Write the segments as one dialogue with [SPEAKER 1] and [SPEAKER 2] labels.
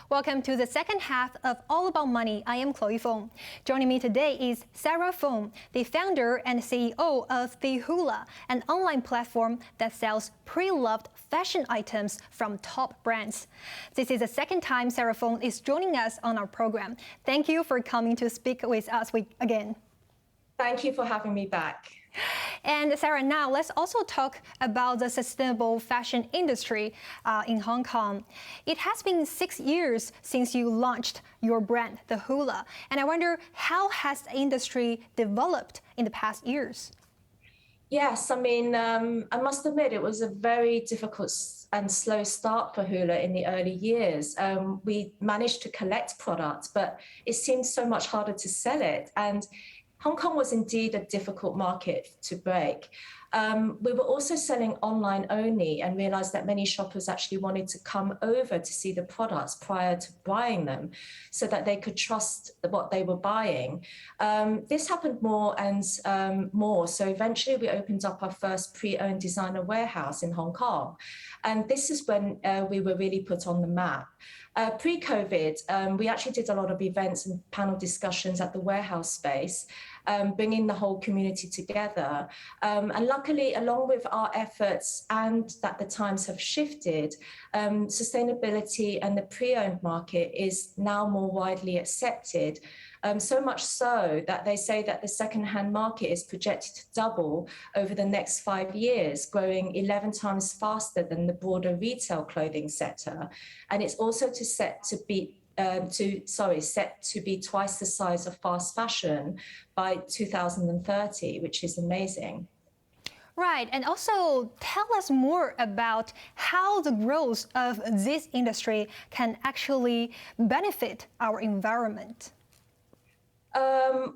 [SPEAKER 1] Welcome to the second half of All About Money. I am Chloe Feng. Joining me today is Fung, the founder and CEO of the HULA, an online platform that sells pre-loved fashion items from top brands. This is the second time Fung is joining us on our program. Thank you for coming to speak with us again.
[SPEAKER 2] Thank you for having me back.
[SPEAKER 1] And Sarah, now let's also talk about the sustainable fashion industry in Hong Kong. It has been 6 years since you launched your brand, the HULA. And I wonder, how has the industry developed in the past years?
[SPEAKER 2] Yes, I mean, I must admit it was a very difficult and slow start for HULA in the early years. We managed to collect products, but it seemed so much harder to sell it. And Hong Kong was indeed a difficult market to break. We were also selling online only and realized that many shoppers actually wanted to come over to see the products prior to buying them so that they could trust what they were buying. This happened more and more. So eventually we opened up our first pre-owned designer warehouse in Hong Kong. And this is when we were really put on the map. Pre-COVID, we actually did a lot of events and panel discussions at the warehouse space, bringing the whole community together. And luckily, along with our efforts and that the times have shifted, sustainability and the pre-owned market is now more widely accepted. So much so that they say that the second-hand market is projected to double over the next 5 years, growing 11 times faster than the broader retail clothing sector. And it's also set to be twice the size of fast fashion by 2030, which is amazing.
[SPEAKER 1] Right, and also tell us more about how the growth of this industry can actually benefit our environment.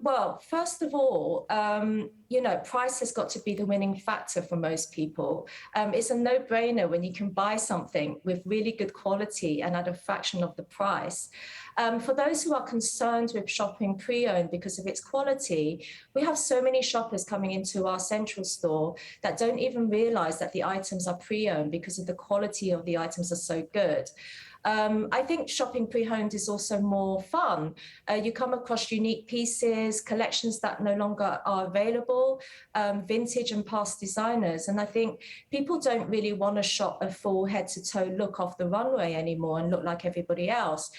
[SPEAKER 2] Well, first of all, price has got to be the winning factor for most people. It's a no-brainer when you can buy something with really good quality and at a fraction of the price. For those who are concerned with shopping pre-owned because of its quality, we have so many shoppers coming into our central store that don't even realize that the items are pre-owned because of the quality of the items are so good. I think shopping pre-owned is also more fun. You come across unique pieces, collections that no longer are available, vintage and past designers. And I think people don't really want to shop a full head-to-toe look off the runway anymore and look like everybody else.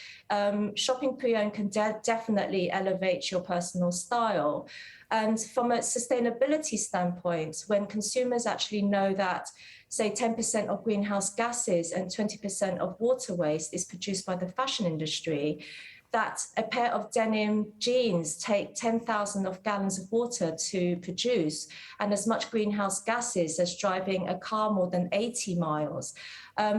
[SPEAKER 2] Shopping pre-owned can definitely elevate your personal style. And from a sustainability standpoint, when consumers actually know that, say, 10% of greenhouse gases and 20% of water waste is produced by the fashion industry, that a pair of denim jeans take 10,000 gallons of water to produce and as much greenhouse gases as driving a car more than 80 miles.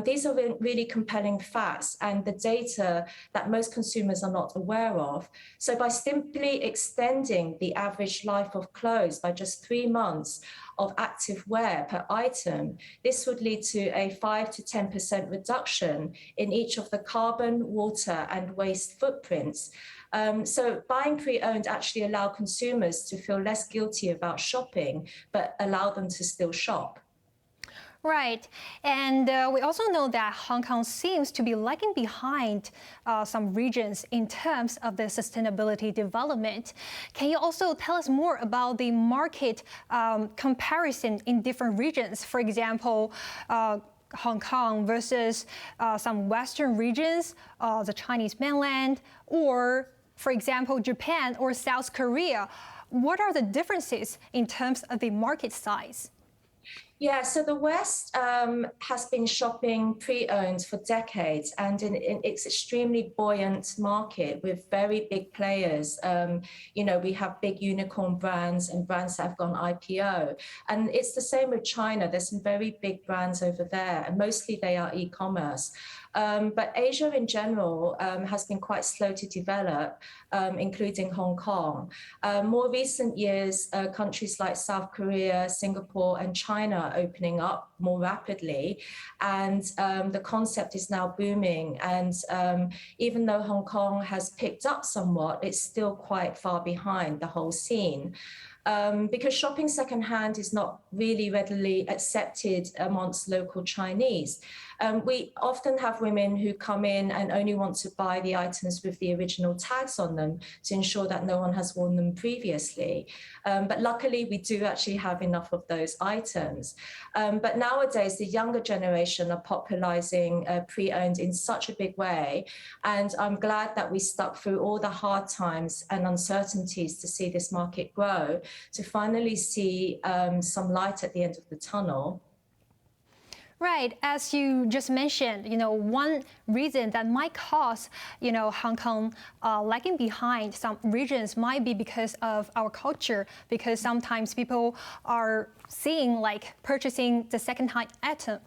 [SPEAKER 2] These are really compelling facts and the data that most consumers are not aware of. So by simply extending the average life of clothes by just 3 months of active wear per item, this would lead to a 5 to 10% reduction in each of the carbon, water, and waste footprints. So buying pre-owned actually allow consumers to feel less guilty about shopping, but allow them to still shop.
[SPEAKER 1] Right, and we also know that Hong Kong seems to be lagging behind some regions in terms of the sustainability development. Can you also tell us more about the market comparison in different regions? For example, Hong Kong versus some Western regions, the Chinese mainland, or, for example, Japan or South Korea. What are the differences in terms of the market size?
[SPEAKER 2] Yeah, so the West has been shopping pre-owned for decades, and in its extremely buoyant market with very big players. We have big unicorn brands and brands that have gone IPO. And it's the same with China. There's some very big brands over there, and mostly they are e-commerce. But Asia in general has been quite slow to develop, including Hong Kong. More recent years, countries like South Korea, Singapore, and China are opening up more rapidly, and the concept is now booming. And even though Hong Kong has picked up somewhat, it's still quite far behind the whole scene. because shopping secondhand is not really readily accepted amongst local Chinese. We often have women who come in and only want to buy the items with the original tags on them to ensure that no one has worn them previously. But luckily, we do actually have enough of those items. But nowadays, the younger generation are popularizing pre-owned in such a big way. And I'm glad that we stuck through all the hard times and uncertainties to see this market grow, to finally see some light at the end of the tunnel.
[SPEAKER 1] Right, as you just mentioned, one reason that might cause, Hong Kong lagging behind some regions might be because of our culture, because sometimes people are seeing like purchasing the second-hand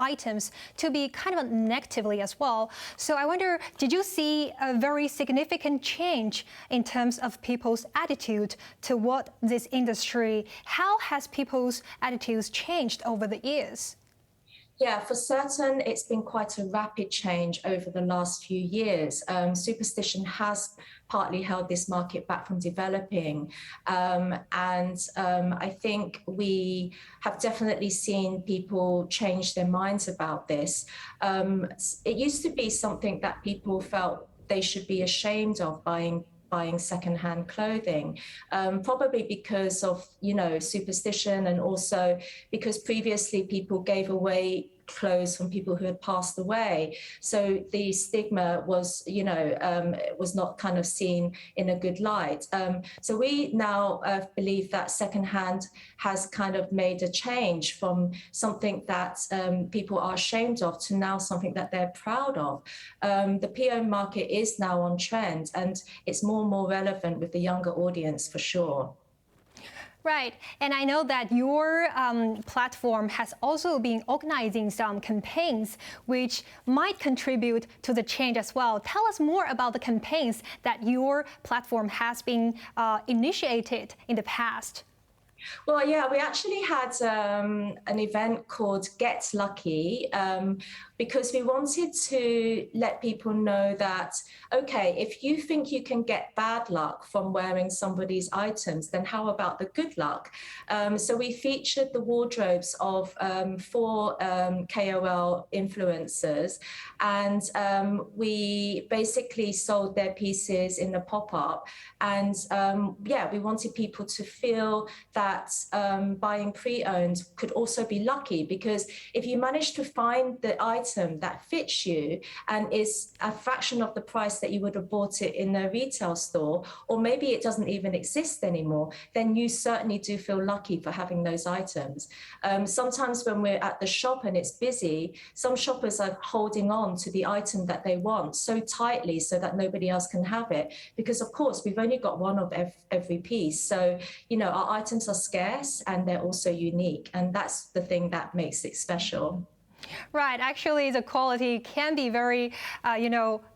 [SPEAKER 1] items to be kind of negatively as well. So I wonder, did you see a very significant change in terms of people's attitude toward this industry? How has people's attitudes changed over the years?
[SPEAKER 2] Yeah, for certain, it's been quite a rapid change over the last few years. Superstition has partly held this market back from developing. I think we have definitely seen people change their minds about this. It used to be something that people felt they should be ashamed of buying secondhand clothing, probably because of superstition, and also because previously people gave away clothes from people who had passed away. So the stigma was, was not kind of seen in a good light. So we now believe that secondhand has kind of made a change from something that people are ashamed of to now something that they're proud of. The pre-owned market is now on trend, and it's more and more relevant with the younger audience for sure.
[SPEAKER 1] Right, and I know that your platform has also been organizing some campaigns which might contribute to the change as well. Tell us more about the campaigns that your platform has been initiated in the past.
[SPEAKER 2] Well, yeah, we actually had an event called Get Lucky, because we wanted to let people know that, okay, if you think you can get bad luck from wearing somebody's items, then how about the good luck? So we featured the wardrobes of 4 KOL influencers, and we basically sold their pieces in a pop-up. And yeah, we wanted people to feel that buying pre-owned could also be lucky, because if you manage to find the item that fits you and is a fraction of the price that you would have bought it in a retail store, or maybe it doesn't even exist anymore, then you certainly do feel lucky for having those items. Sometimes when we're at the shop and it's busy, some shoppers are holding on to the item that they want so tightly so that nobody else can have it, because of course we've only got one of every piece. So, our items are scarce and they're also unique, and that's the thing that makes it special.
[SPEAKER 1] Right. Actually, the quality can be very,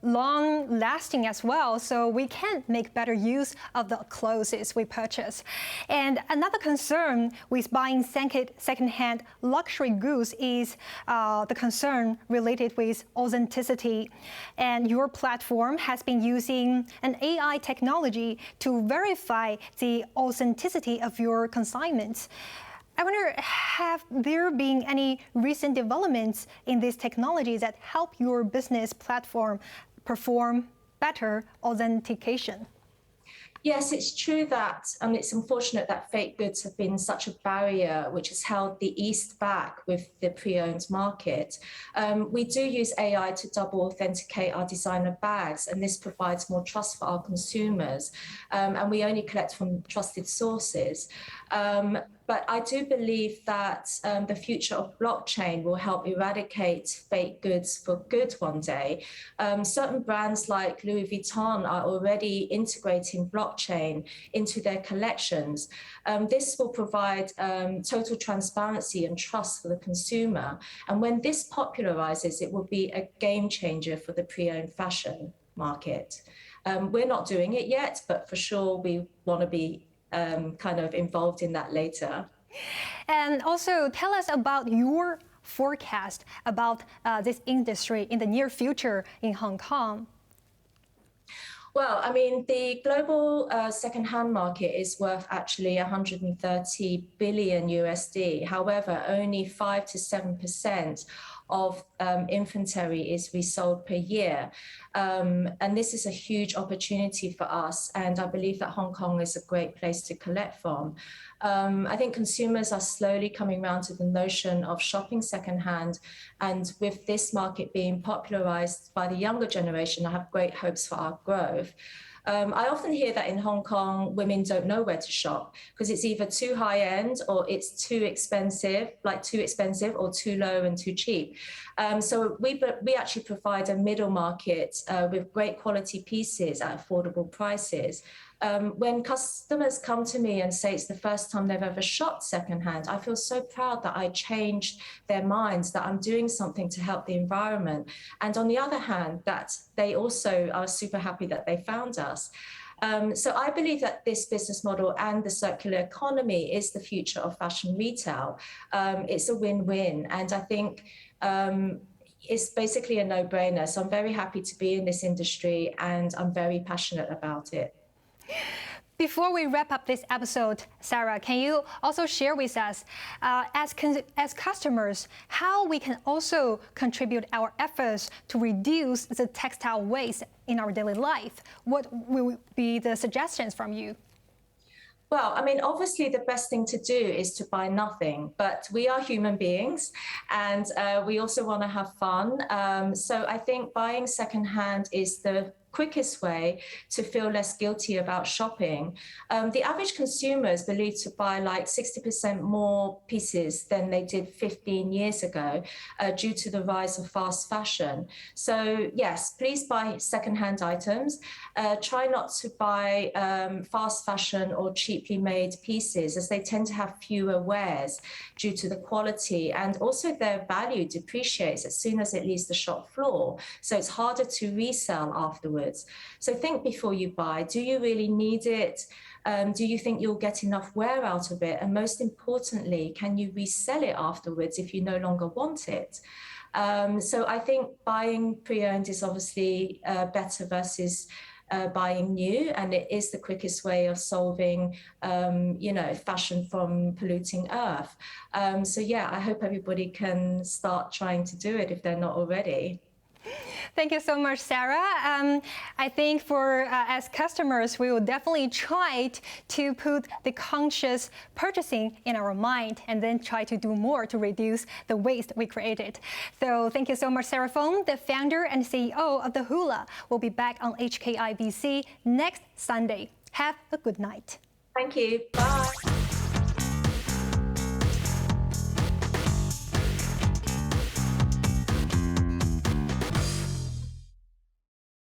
[SPEAKER 1] long-lasting as well. So we can make better use of the clothes we purchase. And another concern with buying second-hand luxury goods is the concern related with authenticity. And your platform has been using an AI technology to verify the authenticity of your consignments. I wonder, have there been any recent developments in this technology that help your business platform perform better authentication?
[SPEAKER 2] Yes, it's true that, and it's unfortunate that fake goods have been such a barrier which has held the East back with the pre-owned market. We do use AI to double authenticate our designer bags, and this provides more trust for our consumers. And we only collect from trusted sources. But I do believe that the future of blockchain will help eradicate fake goods for good one day. Certain brands like Louis Vuitton are already integrating blockchain into their collections. This will provide total transparency and trust for the consumer. And when this popularizes, it will be a game changer for the pre-owned fashion market. We're not doing it yet, but for sure we want to be kind of involved in that later.
[SPEAKER 1] And also tell us about your forecast about this industry in the near future in Hong Kong.
[SPEAKER 2] Well, I mean, the global second-hand market is worth actually 130 billion USD. However, only 5 to 7% of inventory is resold per year. And this is a huge opportunity for us. And I believe that Hong Kong is a great place to collect from. I think consumers are slowly coming around to the notion of shopping secondhand. And with this market being popularized by the younger generation, I have great hopes for our growth. I often hear that in Hong Kong, women don't know where to shop because it's either too high end or it's too expensive, or too low and too cheap. So we actually provide a middle market with great quality pieces at affordable prices. When customers come to me and say it's the first time they've ever shopped secondhand, I feel so proud that I changed their minds, that I'm doing something to help the environment. And on the other hand, that they also are super happy that they found us. So I believe that this business model and the circular economy is the future of fashion retail. It's a win-win. And I think it's basically a no-brainer. So I'm very happy to be in this industry and I'm very passionate about it.
[SPEAKER 1] Before we wrap up this episode, Sarah, can you also share with us, as customers, how we can also contribute our efforts to reduce the textile waste in our daily life? What will be the suggestions from you?
[SPEAKER 2] Well, I mean, obviously, the best thing to do is to buy nothing, but we are human beings and we also want to have fun. So I think buying secondhand is the quickest way to feel less guilty about shopping. The average consumer is believed to buy like 60% more pieces than they did 15 years ago due to the rise of fast fashion. So yes, please buy secondhand items. Try not to buy fast fashion or cheaply made pieces as they tend to have fewer wears due to the quality, and also their value depreciates as soon as it leaves the shop floor. So it's harder to resell afterwards. So think before you buy. Do you really need it? Do you think you'll get enough wear out of it? And most importantly, can you resell it afterwards if you no longer want it? So I think buying pre-owned is obviously better versus buying new, and it is the quickest way of solving, fashion from polluting Earth. So yeah, I hope everybody can start trying to do it if they're not already.
[SPEAKER 1] Thank you so much, Sarah. I think for as customers, we will definitely try to put the conscious purchasing in our mind and then try to do more to reduce the waste we created. So thank you so much, Sarah Fung, the founder and CEO of the HULA. We'll be back on HKIBC next Sunday. Have a good night.
[SPEAKER 2] Thank you. Bye.